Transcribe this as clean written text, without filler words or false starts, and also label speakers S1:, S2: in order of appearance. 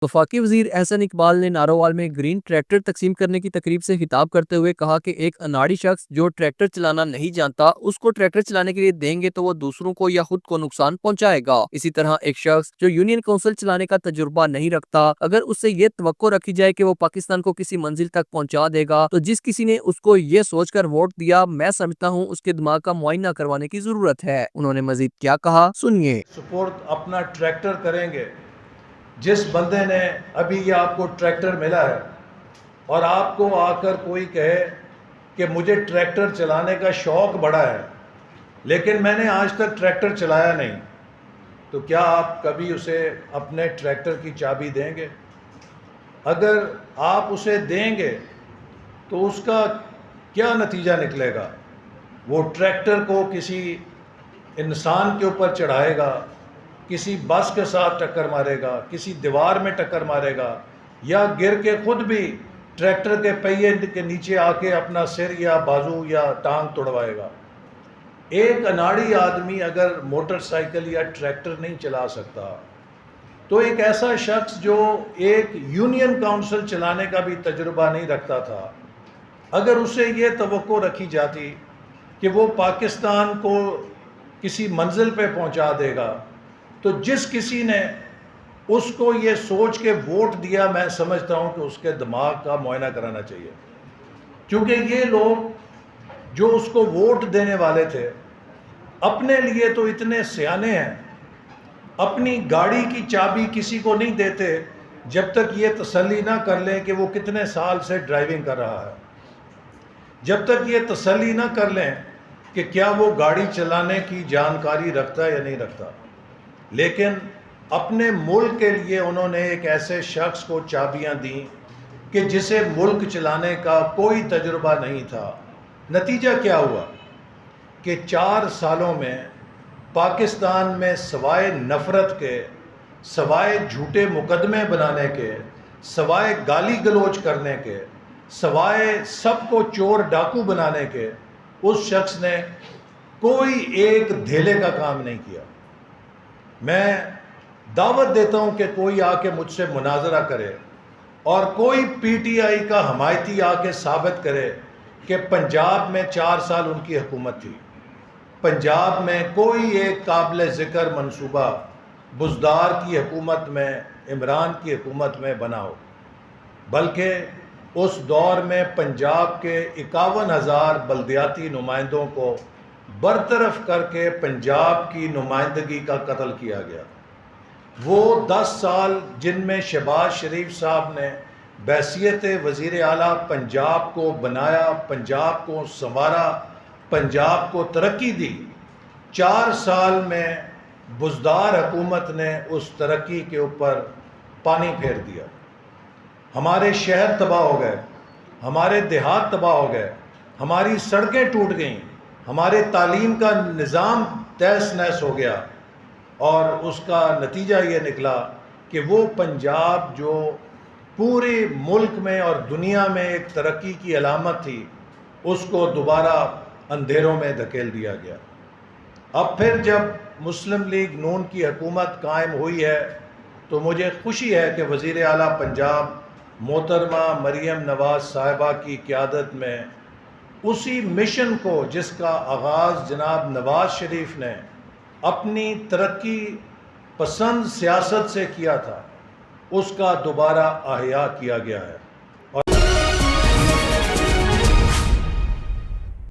S1: وفاقی وزیر احسن اقبال نے نارووال میں گرین ٹریکٹر تقسیم کرنے کی تقریب سے خطاب کرتے ہوئے کہا کہ ایک اناڑی شخص جو ٹریکٹر چلانا نہیں جانتا اس کو ٹریکٹر چلانے کے لیے دیں گے تو وہ دوسروں کو یا خود کو نقصان پہنچائے گا۔ اسی طرح ایک شخص جو یونین کونسل چلانے کا تجربہ نہیں رکھتا، اگر اس سے یہ توقع رکھی جائے کہ وہ پاکستان کو کسی منزل تک پہنچا دے گا تو جس کسی نے اس کو یہ سوچ کر ووٹ دیا، میں سمجھتا ہوں اس کے دماغ کا معائنہ کروانے کی ضرورت ہے۔ انہوں نے مزید کیا کہا، سنیے۔
S2: سپورٹ اپنا ٹریکٹر کریں گے۔ جس بندے نے ابھی یہ آپ کو ٹریکٹر ملا ہے اور آپ کو آ کر کوئی کہے کہ مجھے ٹریکٹر چلانے کا شوق بڑا ہے لیکن میں نے آج تک ٹریکٹر چلایا نہیں، تو کیا آپ کبھی اسے اپنے ٹریکٹر کی چابی دیں گے؟ اگر آپ اسے دیں گے تو اس کا کیا نتیجہ نکلے گا؟ وہ ٹریکٹر کو کسی انسان کے اوپر چڑھائے گا، کسی بس کے ساتھ ٹکر مارے گا، کسی دیوار میں ٹکر مارے گا، یا گر کے خود بھی ٹریکٹر کے پہیے کے نیچے آ کے اپنا سر یا بازو یا ٹانگ توڑوائے گا۔ ایک اناڑی آدمی اگر موٹر سائیکل یا ٹریکٹر نہیں چلا سکتا تو ایک ایسا شخص جو ایک یونین کونسل چلانے کا بھی تجربہ نہیں رکھتا تھا، اگر اسے یہ توقع رکھی جاتی کہ وہ پاکستان کو کسی منزل پہ پہنچا دے گا تو جس کسی نے اس کو یہ سوچ کے ووٹ دیا، میں سمجھتا ہوں کہ اس کے دماغ کا معائنہ کرانا چاہیے، کیونکہ یہ لوگ جو اس کو ووٹ دینے والے تھے اپنے لیے تو اتنے سیانے ہیں، اپنی گاڑی کی چابی کسی کو نہیں دیتے جب تک یہ تسلی نہ کر لیں کہ وہ کتنے سال سے ڈرائیونگ کر رہا ہے، جب تک یہ تسلی نہ کر لیں کہ کیا وہ گاڑی چلانے کی جانکاری رکھتا ہے یا نہیں رکھتا۔ لیکن اپنے ملک کے لیے انہوں نے ایک ایسے شخص کو چابیاں دیں کہ جسے ملک چلانے کا کوئی تجربہ نہیں تھا۔ نتیجہ کیا ہوا کہ 4 سالوں میں پاکستان میں سوائے نفرت کے، سوائے جھوٹے مقدمے بنانے کے، سوائے گالی گلوچ کرنے کے، سوائے سب کو چور ڈاکو بنانے کے، اس شخص نے کوئی ایک دھیلے کا کام نہیں کیا۔ میں دعوت دیتا ہوں کہ کوئی آ کے مجھ سے مناظرہ کرے اور کوئی پی ٹی آئی کا حمایتی آ کے ثابت کرے کہ پنجاب میں 4 سال ان کی حکومت تھی، پنجاب میں کوئی ایک قابل ذکر منصوبہ بزدار کی حکومت میں، عمران کی حکومت میں بنا ہو، بلکہ اس دور میں پنجاب کے 51,000 بلدیاتی نمائندوں کو برطرف کر کے پنجاب کی نمائندگی کا قتل کیا گیا۔ وہ 10 سال جن میں شہباز شریف صاحب نے بحیثیت وزیر اعلیٰ پنجاب کو بنایا، پنجاب کو سنوارا، پنجاب کو ترقی دی، 4 سال میں بزدار حکومت نے اس ترقی کے اوپر پانی پھیر دیا۔ ہمارے شہر تباہ ہو گئے، ہمارے دیہات تباہ ہو گئے، ہماری سڑکیں ٹوٹ گئیں، ہمارے تعلیم کا نظام تہس نہس ہو گیا، اور اس کا نتیجہ یہ نکلا کہ وہ پنجاب جو پورے ملک میں اور دنیا میں ایک ترقی کی علامت تھی، اس کو دوبارہ اندھیروں میں دھکیل دیا گیا۔ اب پھر جب مسلم لیگ نون کی حکومت قائم ہوئی ہے تو مجھے خوشی ہے کہ وزیر اعلیٰ پنجاب محترمہ مریم نواز صاحبہ کی قیادت میں اسی مشن کو جس کا آغاز جناب نواز شریف نے اپنی ترقی پسند سیاست سے کیا تھا، اس کا دوبارہ احیاء کیا گیا ہے۔